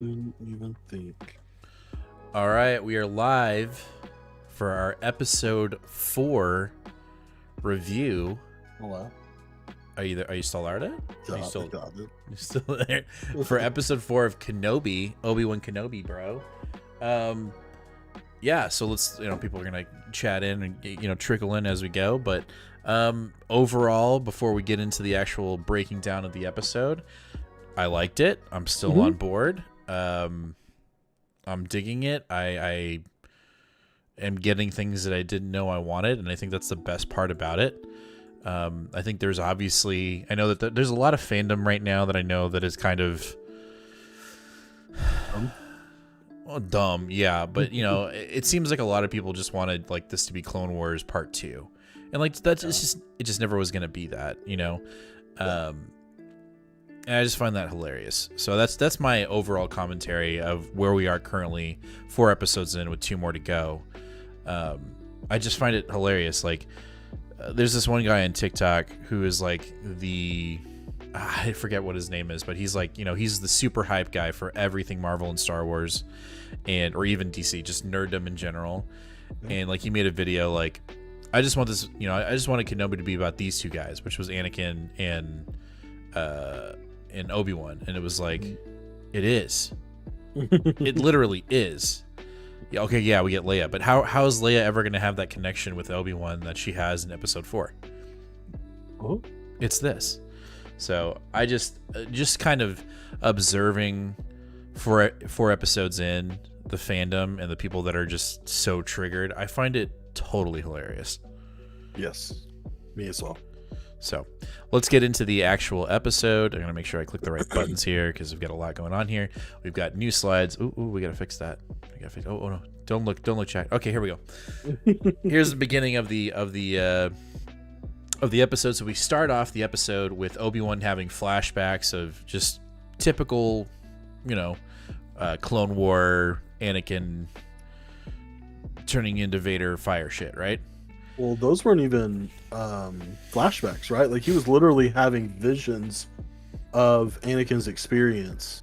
Didn't even think. All right, we are live for our episode 4 review. Hello. Are you there? Are you still out of it? Are Got it. you still there for episode 4 of Kenobi, Obi-Wan Kenobi, bro? Yeah. So let's, people are gonna chat in and trickle in as we go. But overall, before we get into the actual breaking down of the episode, I liked it. I'm still on board. I'm digging it. I am getting things that I didn't know I wanted, and I think that's the best part about it. I think there's obviously, I know that there's a lot of fandom right now that I know that is kind of dumb, yeah. But it seems like a lot of people just wanted like this to be Clone Wars Part 2, and like that's it just never was gonna be that, And I just find that hilarious. So that's my overall commentary of where we are currently, 4 episodes in with 2 more to go. I just find it hilarious. Like, there's this one guy on TikTok who is like I forget what his name is, but he's like, he's the super hype guy for everything Marvel and Star Wars, or even DC, just nerddom in general. And like, he made a video like, I just want this, I just wanted Kenobi to be about these 2 guys, which was Anakin and Obi-Wan, and it was like, it is. It literally is. Yeah, okay, yeah, we get Leia, but how is Leia ever going to have that connection with Obi-Wan that she has in episode 4? Oh, it's this. So I just kind of observing 4 episodes in the fandom and the people that are just so triggered. I find it totally hilarious. yes, me as well. So let's get into the actual episode. I'm going to make sure I click the right buttons here because we've got a lot going on here. We've got new slides. Ooh, we got to fix that. Oh no, don't look chat. Okay, here we go. Here's the beginning of the episode. So we start off the episode with Obi-Wan having flashbacks of just typical, Clone War Anakin turning into Vader fire shit, right? Well, those weren't even flashbacks, right? Like, he was literally having visions of Anakin's experience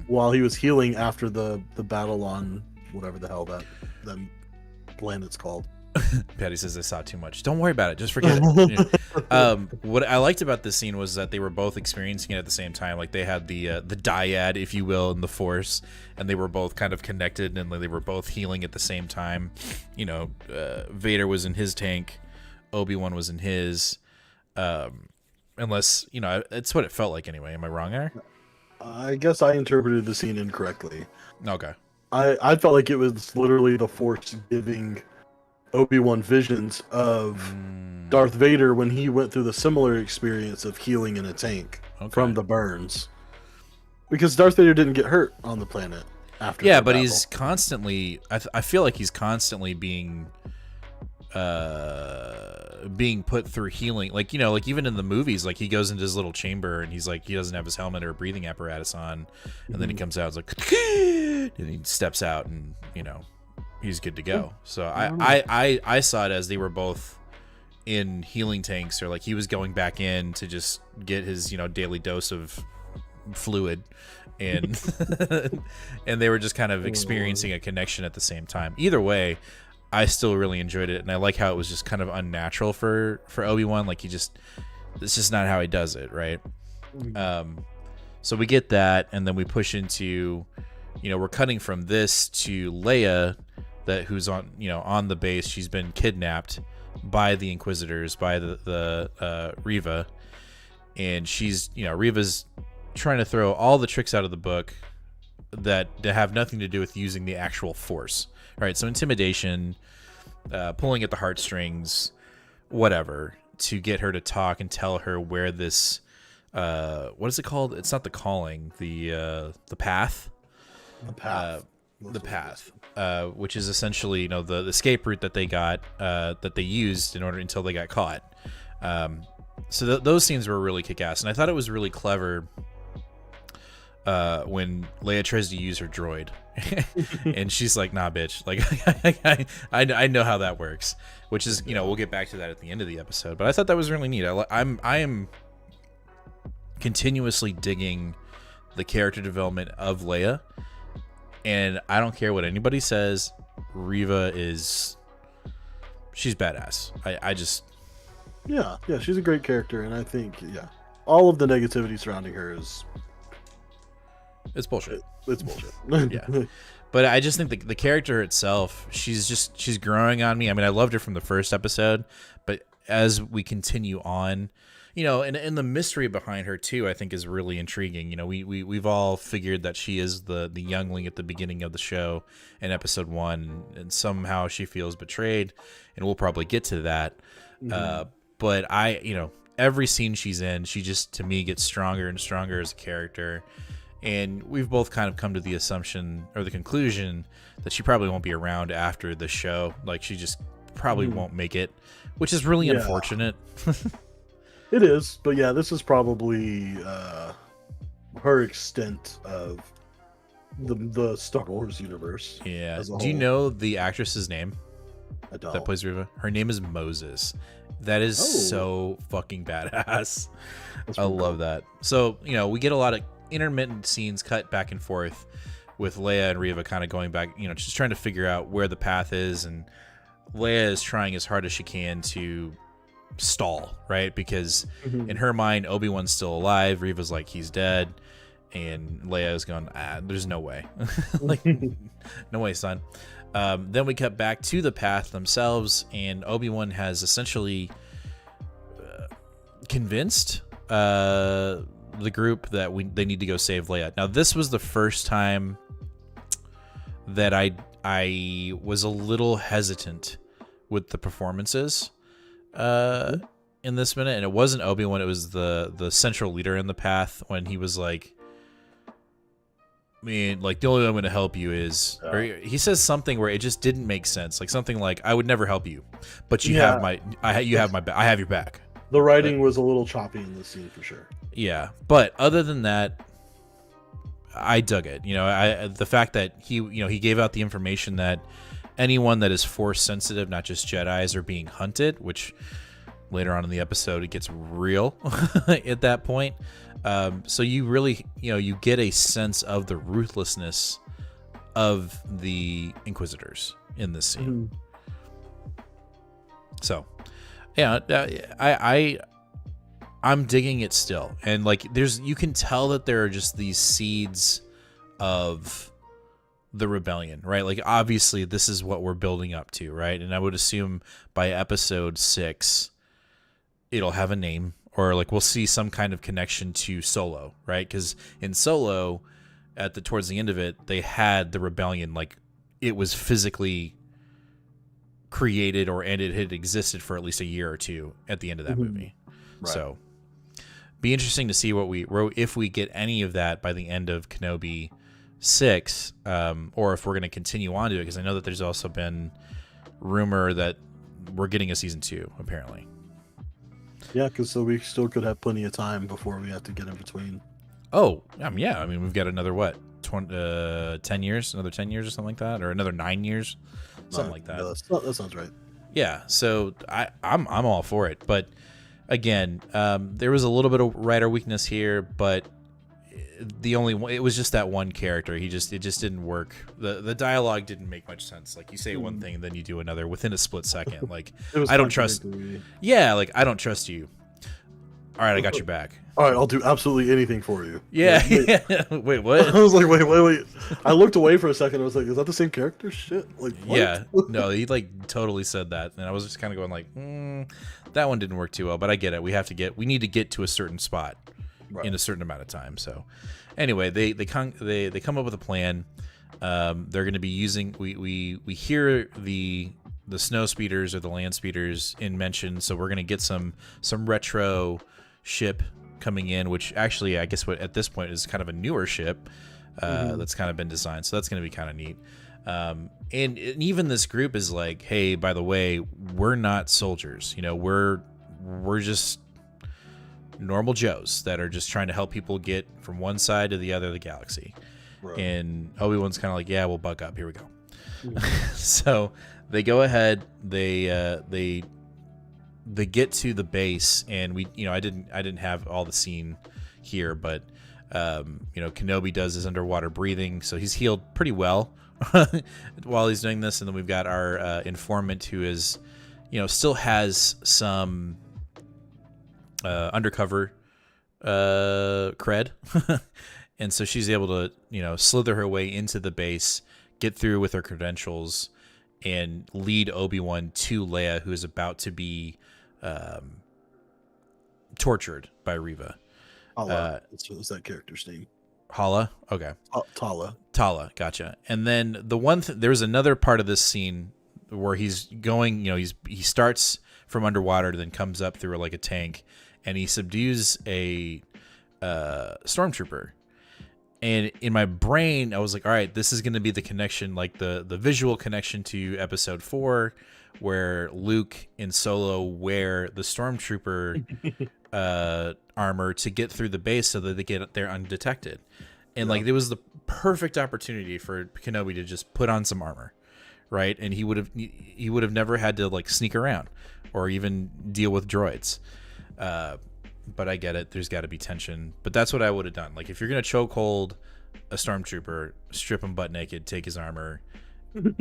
while he was healing after the battle on whatever the hell that planet's called. Patty says I saw too much. Don't worry about it. Just forget it. What I liked about this scene was that they were both experiencing it at the same time. Like, they had the dyad, if you will, in the Force, and they were both kind of connected, and they were both healing at the same time. Vader was in his tank, Obi-Wan was in his. Unless, it's what it felt like anyway. Am I wrong there? I guess I interpreted the scene incorrectly. Okay. I felt like it was literally the Force giving Obi-Wan visions of Darth Vader when he went through the similar experience of healing in a tank from the burns. Because Darth Vader didn't get hurt on the planet after the but battle. he's constantly, I feel like he's constantly being put through healing. Like, like even in the movies, like he goes into his little chamber and he's like, he doesn't have his helmet or breathing apparatus on, and then he comes out, it's like, and he steps out and, he's good to go. So I saw it as they were both in healing tanks, or like he was going back in to just get his daily dose of fluid, and and they were just kind of experiencing a connection at the same time. Either way, I still really enjoyed it, and I like how it was just kind of unnatural for Obi-Wan. Like, it's just not how he does it, right? So we get that, and then we push into, we're cutting from this to Leia, who's on on the base. She's been kidnapped by the Inquisitors, by the Riva, and she's Riva's trying to throw all the tricks out of the book that have nothing to do with using the actual Force, right? So intimidation, pulling at the heartstrings, whatever, to get her to talk and tell her where this what is it called? It's not the calling, the path. The path, which is essentially the escape route that they got, that they used in order until they got caught. So those scenes were really kick-ass, and I thought it was really clever when Leia tries to use her droid, and she's like, "Nah, bitch! Like, I know how that works." Which is, we'll get back to that at the end of the episode. But I thought that was really neat. I am continuously digging the character development of Leia. And I don't care what anybody says, Riva she's badass. I just... Yeah, she's a great character, and I think, all of the negativity surrounding her is... It's bullshit. It's bullshit. Yeah. But I just think the character itself, she's growing on me. I mean, I loved her from the first episode, but as we continue on, you know, and the mystery behind her too, I think is really intriguing. You know, we've all figured that she is the youngling at the beginning of the show in episode 1, and somehow she feels betrayed, and we'll probably get to that. Mm-hmm. But every scene she's in, she just, to me, gets stronger and stronger as a character. And we've both kind of come to the assumption or the conclusion that she probably won't be around after the show. Like, she just probably won't make it, which is really unfortunate. It is, but this is probably her extent of the Star Wars universe. Yeah. Do you know the actress's name? I don't. That plays Riva? Her name is Moses. That is so fucking badass. I love that. So, we get a lot of intermittent scenes cut back and forth with Leia and Riva kind of going back, just trying to figure out where the path is, and Leia is trying as hard as she can to stall, right? Because in her mind, Obi-Wan's still alive, Riva's like, he's dead, and Leia is going, there's no way. Like, no way, son. Then we cut back to the path themselves, and Obi-Wan has essentially convinced the group that they need to go save Leia. Now, this was the first time that I was a little hesitant with the performances in this minute, and it wasn't Obi-Wan, it was the central leader in the path, when he was like, the only way I'm going to help you is, or he says something where it just didn't make sense, like something like, I would never help you, but you have I have your back. The writing was a little choppy in this scene for sure. Yeah, but other than that, I dug it. The fact that he gave out the information that anyone that is Force sensitive, not just Jedis, are being hunted, which later on in the episode it gets real at that point. So you really, you get a sense of the ruthlessness of the Inquisitors in this scene. So, I'm digging it still, and you can tell that there are just these seeds of the rebellion, right? Like, obviously this is what we're building up to, right? And I would assume by episode 6 it'll have a name, or we'll see some kind of connection to Solo, right? Because in Solo, towards the end of it, they had the rebellion, it was physically created, and it had existed for at least a year or two at the end of that movie. Right. So be interesting to see if we get any of that by the end of Kenobi 6, or if we're going to continue on to it, because I know that there's also been rumor that we're getting a season 2, apparently. Yeah, because we still could have plenty of time before we have to get in between. Oh, yeah. I mean, we've got another 10 years, another 10 years or something like that, or another 9 years, something like that. Yeah, that sounds right. Yeah, so I'm all for it, but again, there was a little bit of writer weakness here, but it was just that one character. It just didn't work. The dialogue didn't make much sense. Like, you say one thing, then you do another within a split second. Like, I don't trust. Yeah, I don't trust you. All right, I got your back. All right, I'll do absolutely anything for you. Yeah. Wait, what? I was like, wait. I looked away for a second. I was like, is that the same character? Shit. What? Yeah. No, he totally said that, and I was just kind of going that one didn't work too well. But I get it. We need to get to a certain spot in a certain amount of time. So, anyway, they come up with a plan. They're going to be using. We hear the snow speeders or the land speeders in mention. So we're going to get some retro ship coming in, which actually, I guess at this point is kind of a newer ship that's kind of been designed. So that's going to be kind of neat. And even this group is like, hey, by the way, we're not soldiers. We're just normal Joes that are just trying to help people get from one side to the other of the galaxy. Right. And Obi-Wan's kind of like, yeah, we'll buck up. Here we go. So they go ahead. They get to the base, and I didn't have all the scene here, but Kenobi does his underwater breathing, so he's healed pretty well while he's doing this. And then we've got our informant who is, still has some undercover cred. And so she's able to, slither her way into the base, get through with her credentials, and lead Obi-Wan to Leia, who is about to be tortured by Riva. Hala. What's that character's name? Hala? Okay. Tala. Tala, gotcha. And then there's another part of this scene where he's going, he starts from underwater, then comes up through like a tank, and he subdues a stormtrooper. And in my brain, I was like, all right, this is going to be the connection, like the visual connection to episode 4, where Luke and Solo wear the stormtrooper armor to get through the base so that they get there undetected. And like, it was the perfect opportunity for Kenobi to just put on some armor, right? And he would have never had to like sneak around or even deal with droids. But I get it. There's got to be tension. But that's what I would have done. Like, if you're gonna choke hold a stormtrooper, strip him butt naked, take his armor,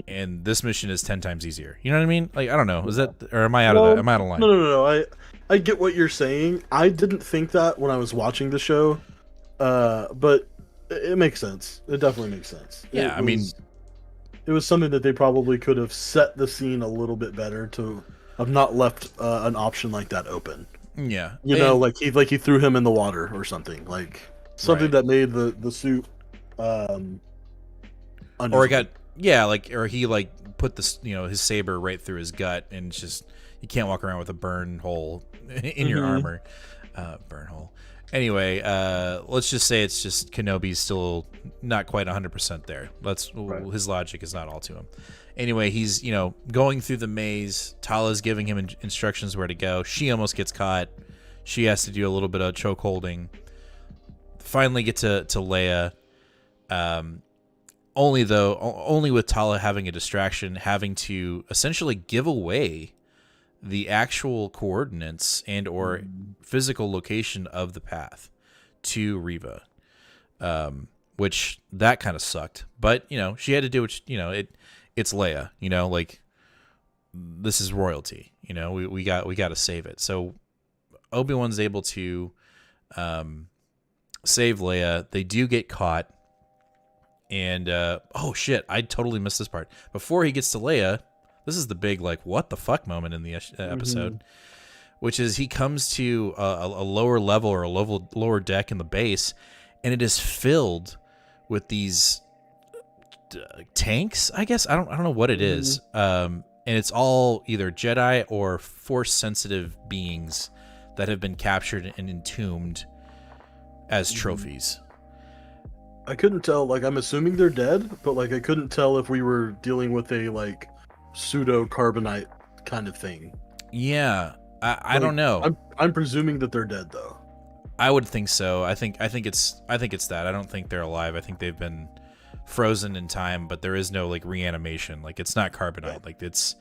and this mission is 10 times easier. You know what I mean? Like, I don't know. Is that, or am I out of that? Am I out of line? No. I get what you're saying. I didn't think that when I was watching the show, but it makes sense. It definitely makes sense. Yeah, it was something that they probably could have set the scene a little bit better to have not left an option like that open. Yeah, like he threw him in the water or something, like something that made the suit. Or it got or he like put this his saber right through his gut, and it's just you can't walk around with a burn hole in your armor. Burn hole. Anyway, let's just say it's just Kenobi's still not quite 100% there. His logic is not all to him. Anyway, he's going through the maze. Tala's giving him instructions where to go. She almost gets caught. She has to do a little bit of choke holding. Finally get to Leia. Only with Tala having a distraction, having to essentially give away the actual coordinates and or physical location of the path to Riva, which that kind of sucked. But she had to do it. It's Leia. Like, this is royalty. We got to save it. So Obi-Wan's able to save Leia. They do get caught, and oh shit, I totally missed this part. Before he gets to Leia, this is the big like what the fuck moment in the episode, which is he comes to a lower level or a lower deck in the base, and it is filled with these tanks. I guess I don't know what it is, and it's all either Jedi or Force sensitive beings that have been captured and entombed as trophies. I couldn't tell. Like, I'm assuming they're dead, but like I couldn't tell if we were dealing with a like pseudo carbonite kind of thing. Yeah, I don't know. I'm presuming that they're dead though. I would think so. I think it's that. I don't think they're alive. I think they've been frozen in time, but there is no like reanimation. Like, it's not carbonite. Like, it's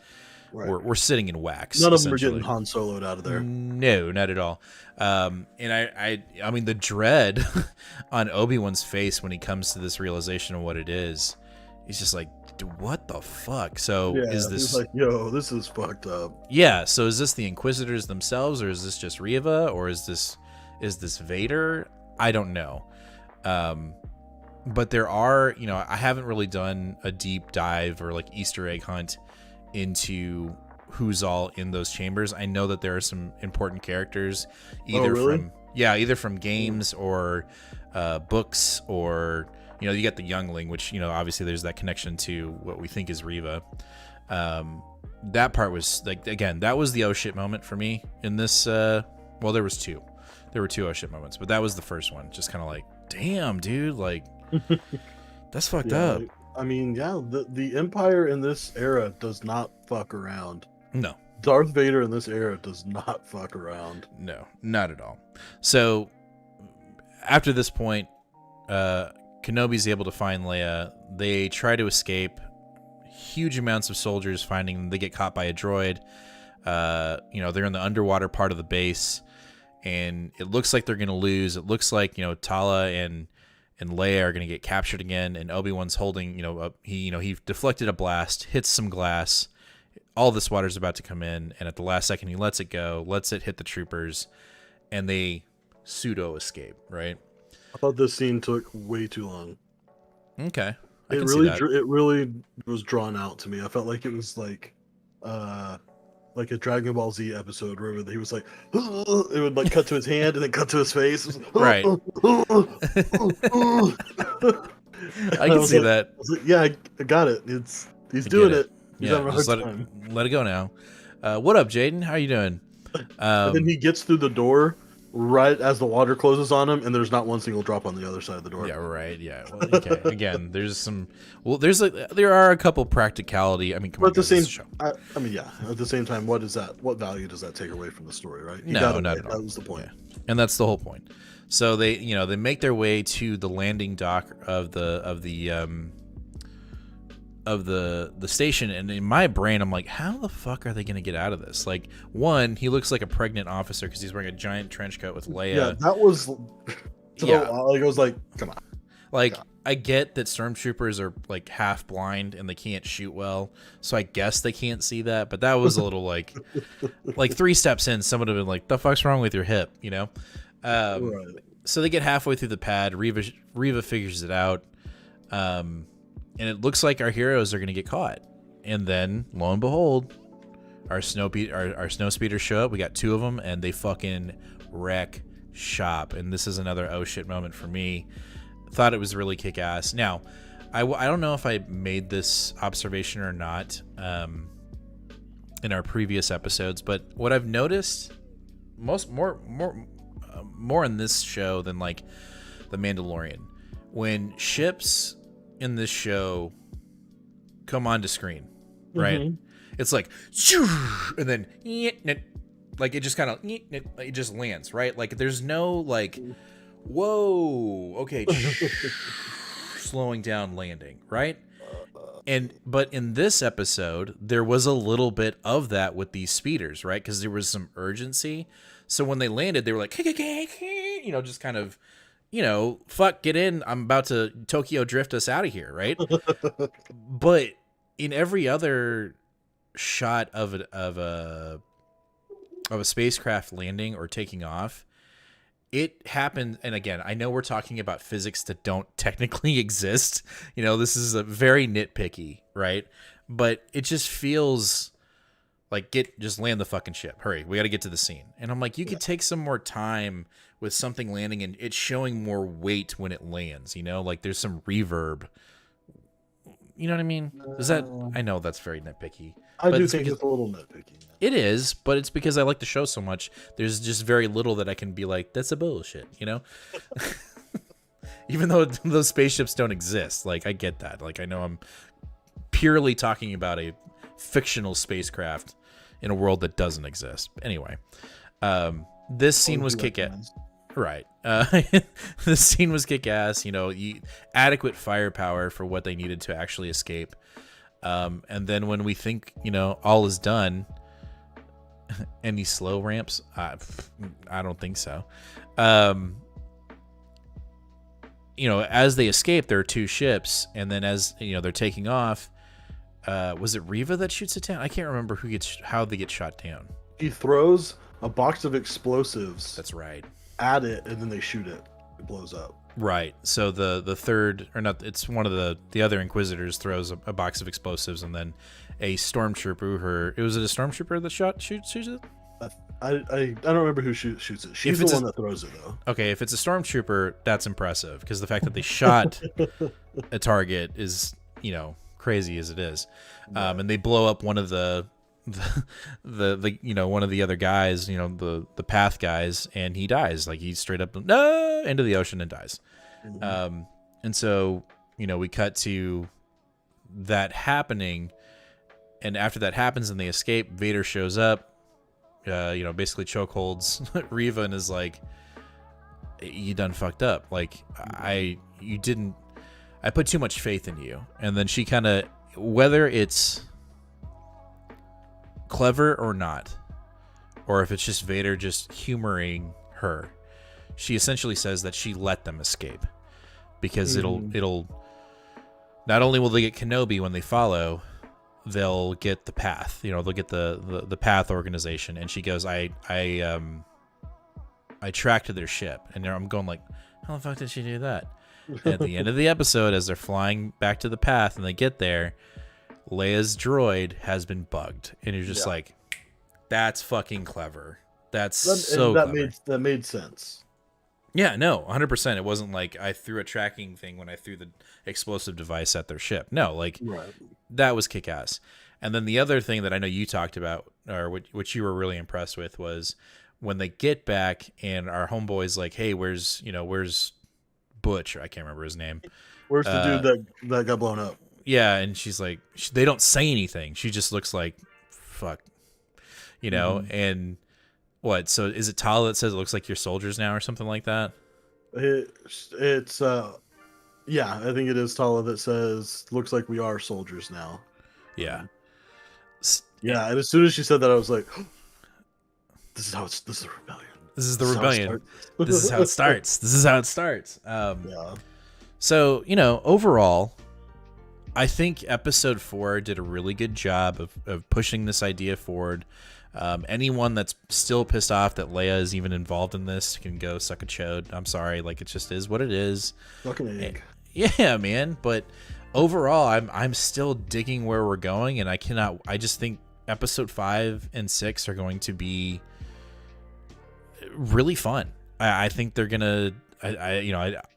we're sitting in wax. None of them are getting Han Solo'd out of there. No, not at all. And I mean the dread on Obi-Wan's face when he comes to this realization of what it is. He's just like, what the fuck? So is this like, yo, this is fucked up. Yeah. So is this the Inquisitors themselves, or is this just Riva, or is this Vader? I don't know. But there are, I haven't really done a deep dive or like Easter egg hunt into who's all in those chambers. I know that there are some important characters, either from games or books, or you got the youngling, which obviously there's that connection to what we think is Riva. That part was like, again, that was the oh shit moment for me in this. Well, there were two oh shit moments, but that was the first one. Just kind of like, damn, dude, like that's fucked up. I mean, the Empire in this era does not fuck around. No. Darth Vader in this era does not fuck around. No, not at all. So after this point, Kenobi's able to find Leia. They try to escape. Huge amounts of soldiers finding them. They get caught by a droid. They're in the underwater part of the base, and it looks like they're gonna lose. It looks like Tala and Leia are gonna get captured again, and Obi-Wan's holding he deflected a blast, hits some glass. All this water's about to come in, and at the last second he lets it go, lets it hit the troopers, and they pseudo escape. Right. I thought this scene took way too long. Okay. It really was drawn out to me. I felt like it was like a Dragon Ball Z episode where he was like, it would like cut to his hand and then cut to his face. Right. I can see that. I was like, yeah, I got it. He's doing it. He's Yeah, having a just hard time. let it go now. What up, Jaden? How you doing? And then he gets through the door right as the water closes on him, and there's not one single drop on the other side of the door. Yeah, right. Yeah. Well, okay. Again, there are a couple practicality. I mean, come on, But at the guys, same, at the same time, what value does that take away from the story, right? No, not at all. That was the point. Yeah. And that's the whole point. So they make their way to the landing dock of the station, and in my brain I'm like, how the fuck are they going to get out of this? Like, one, he looks like a pregnant officer because he's wearing a giant trench coat with Leia. Yeah, that was like, I was like, come on. Like, I get that stormtroopers are like half blind and they can't shoot well, so I guess they can't see that, but that was a little like 3 steps in, someone would have been like, the fuck's wrong with your hip, Right. So they get halfway through the pad. Riva figures it out, and it looks like our heroes are going to get caught. And then, lo and behold, our snow speeders show up. We got 2 of them, and they fucking wreck shop. And this is another oh shit moment for me. Thought it was really kick-ass. Now, I don't know if I made this observation or not in our previous episodes, but what I've noticed more in this show than like The Mandalorian, when ships in this show come onto screen, right? Mm-hmm. It's like, and then like it just kind of it just lands, right? Like there's no like, whoa, okay, slowing down, landing, right? But in this episode, there was a little bit of that with these speeders, right? Because there was some urgency. So when they landed, they were like, just kind of, fuck, get in. I'm about to Tokyo drift us out of here, right? But in every other shot of a spacecraft landing or taking off, it happened. And again, I know we're talking about physics that don't technically exist. This is a very nitpicky, right? But it just feels like, just land the fucking ship. Hurry, we got to get to the scene. And I'm like, you could take some more time with something landing and it's showing more weight when it lands, like there's some reverb. You know what I mean? I know that's very nitpicky. I do think it's a little nitpicky. It is, but it's because I like the show so much. There's just very little that I can be like, that's a bullshit, Even though those spaceships don't exist. Like, I get that. Like, I know I'm purely talking about a fictional spacecraft in a world that doesn't exist. Anyway, this scene was kick-ass. Right. This scene was kick-ass. Adequate firepower for what they needed to actually escape. And then when we think, all is done, any slow ramps? I don't think so. As they escape, there are 2 ships, and then as they're taking off, was it Riva that shoots it down? I can't remember how they get shot down. He throws a box of explosives. That's right. At it, and then they shoot it. It blows up. Right. So the third, or not, it's one of the other Inquisitors throws a box of explosives, and then a stormtrooper. Was it a stormtrooper that shoots it? I don't remember who shoots it. She's the one that throws it, though. Okay, if it's a stormtrooper, that's impressive, because the fact that they shot a target is, crazy as it is. And they blow up one of the one of the other guys, the path guys, and he dies. Like, he's straight up into the ocean and dies. Mm-hmm. And so we cut to that happening, and after that happens and they escape, Vader shows up, basically chokeholds Riva and is like, you done fucked up. Like, I put too much faith in you. And then she kind of, whether it's clever or not, or if it's just Vader just humoring her. She essentially says that she let them escape because it'll not only will they get Kenobi when they follow, they'll get the Path. They'll get the Path organization. And she goes, I tracked their ship, and I'm going like, how the fuck did she do that? And at the end of the episode, as they're flying back to the Path and they get there, Leia's droid has been bugged, and you're just like, that's fucking clever. That made sense. Yeah, no, 100%. It wasn't like I threw a tracking thing when I threw the explosive device at their ship. No, like that was kick-ass. And then the other thing that I know you talked about, or which you were really impressed with, was when they get back and our homeboy's like, hey, where's Butch? I can't remember his name. Where's the dude that got blown up? Yeah, and she's like, they don't say anything. She just looks like, fuck, and what? So is it Tala that says it looks like you're soldiers now or something like that? It's yeah, I think it is Tala that says looks like we are soldiers now. Yeah. Yeah, and as soon as she said that, I was like, this is the rebellion. This is the rebellion. This is how it starts. This is how it starts. Yeah. So, overall, I think episode 4 did a really good job of pushing this idea forward. Anyone that's still pissed off that Leia is even involved in this can go suck a chode. I'm sorry, like it just is what it is. Fucking egg. Yeah, man. But overall, I'm still digging where we're going, and I just think episode 5 and 6 are going to be really fun. I think they're gonna.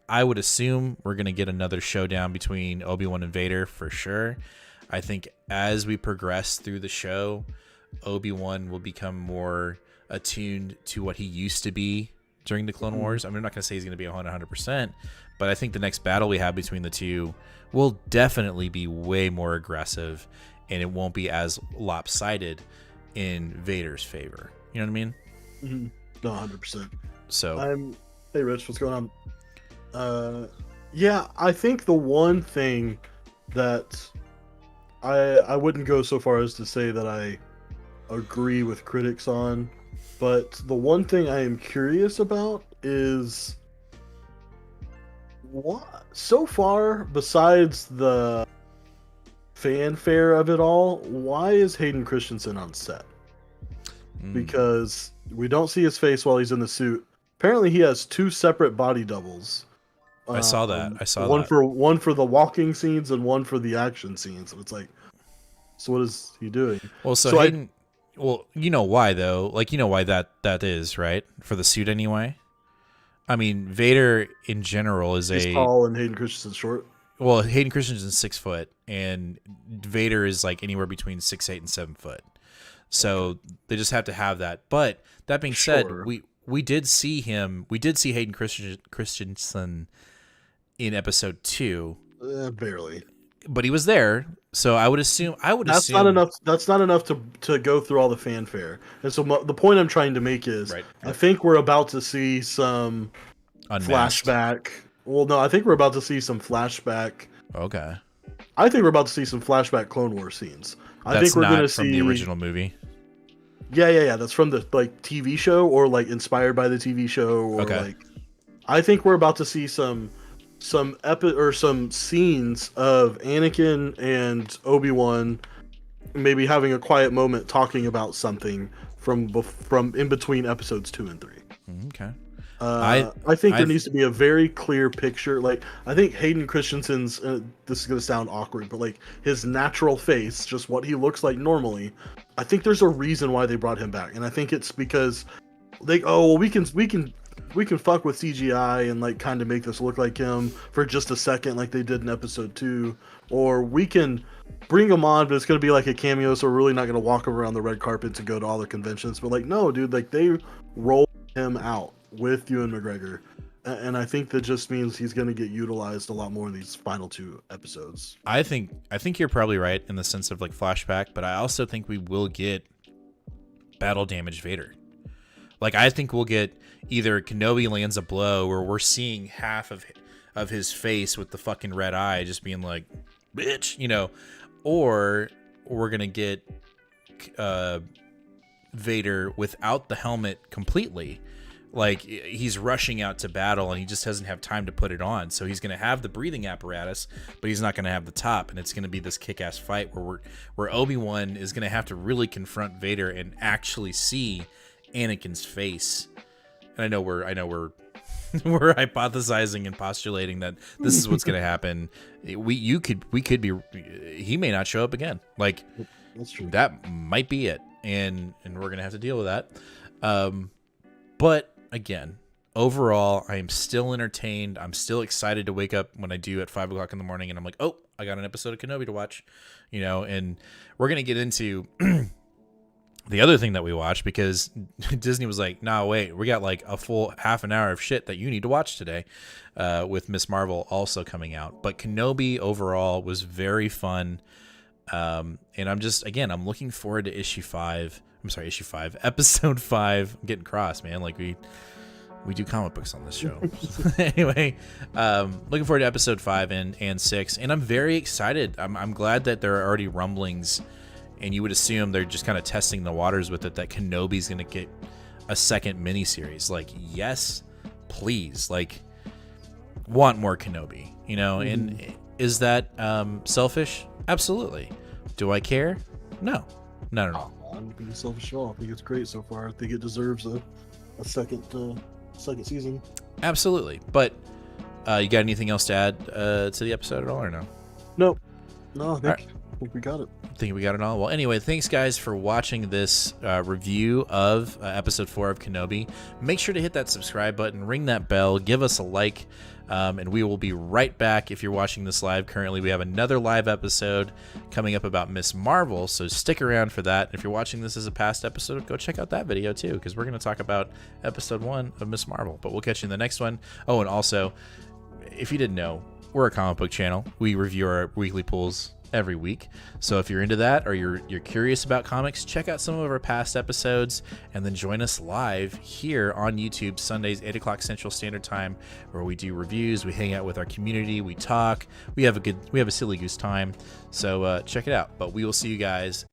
I would assume we're gonna get another showdown between Obi-Wan and Vader for sure. I think as we progress through the show, Obi-Wan will become more attuned to what he used to be during the Clone Wars. I'm not going to say he's going to be 100%, but I think the next battle we have between the two will definitely be way more aggressive, and it won't be as lopsided in Vader's favor. You know what I mean? Mm-hmm. No, 100%. So, hey, Rich, what's going on? Yeah, I think the one thing that I wouldn't go so far as to say that I agree with critics on, but the one thing I am curious about is what so far, besides the fanfare of it all, why is Hayden Christensen on set? Because we don't see his face while he's in the suit. Apparently he has 2 separate body doubles. I saw that. One for the walking scenes and one for the action scenes. And it's like, so what is he doing? Well, so Hayden. Well, you know why though? Like, you know why that is, right? For the suit anyway. I mean, Vader in general is He's tall and Hayden Christensen's short. Well, Hayden Christensen's 6 foot, and Vader is like anywhere between 6'8" and 7 foot. So they just have to have that. But that being said, we did see him. We did see Hayden Christensen in episode 2. Barely. But he was there, so I would assume. That's not enough. That's not enough to go through all the fanfare. And so the point I'm trying to make is, I think we're about to see some flashback. Well, no, I think we're about to see some flashback. Okay. I think we're about to see some flashback Clone Wars scenes. I think we're going to see from the original movie. Yeah. That's from the TV show, or inspired by the TV show, or I think we're about to see some scenes of Anakin and Obi-Wan maybe having a quiet moment talking about something from in between episodes 2 and 3. Okay. I think there needs to be a very clear picture. I think Hayden Christensen's this is going to sound awkward, but his natural face, just what he looks like normally, I think there's a reason why they brought him back, and I think it's because we can fuck with CGI and kind of make this look like him for just a second, like they did in episode 2, or we can bring him on, but it's going to be like a cameo, so we're really not going to walk him around the red carpet to go to all the conventions. But no, dude, they rolled him out with Ewan McGregor, and I think that just means he's going to get utilized a lot more in these final 2 episodes. I think you're probably right in the sense of flashback, but I also think we will get battle damaged Vader. I think we'll get either Kenobi lands a blow where we're seeing half of his face with the fucking red eye just being like, bitch, or we're going to get Vader without the helmet completely, Like, he's rushing out to battle and he just doesn't have time to put it on. So he's going to have the breathing apparatus, but he's not going to have the top. And it's going to be this kick-ass fight where Obi-Wan is going to have to really confront Vader and actually see Anakin's face. And I know we're we're hypothesizing and postulating that this is what's going to happen. We could be, he may not show up again. Like, That's true. that might be it. And we're going to have to deal with that. But again, overall, I am still entertained. I'm still excited to wake up when I do at 5 o'clock in the morning, and I'm like, oh, I got an episode of Kenobi to watch, and we're going to get into the other thing that we watched, because Disney was like, nah, wait, we got like a full half an hour of shit that you need to watch today, with Miss Marvel also coming out. But Kenobi overall was very fun. And I'm looking forward to issue 5, episode 5. I'm getting cross, man. Like we do comic books on this show. Anyway, looking forward to episode 5 and 6, and I'm very excited. I'm glad that there are already rumblings, and you would assume they're just kind of testing the waters with it, that Kenobi's going to get a second miniseries. Like, yes, please. Like, want more Kenobi, and is that selfish? Absolutely. Do I care? No, not at all. I'm being selfish at all. I think it's great so far. I think it deserves a second season. Absolutely. But you got anything else to add to the episode at all, or no? Nope. No, I think we got it. I think we got it all. Well, anyway, thanks guys for watching this review of episode 4 of Kenobi. Make sure to hit that subscribe button, ring that bell, give us a like, and we will be right back. If you're watching this live currently, we have another live episode coming up about Miss Marvel, so stick around for that. If you're watching this as a past episode, go check out that video too, because we're going to talk about episode 1 of Miss Marvel. But we'll catch you in the next one. Oh, and also, if you didn't know, we're a comic book channel. We review our weekly pulls every week. So if you're into that, or you're curious about comics, check out some of our past episodes, and then join us live here on YouTube Sundays 8 o'clock Central Standard Time, where we do reviews, we hang out with our community, we talk, we have a silly goose time. So check it out. But we will see you guys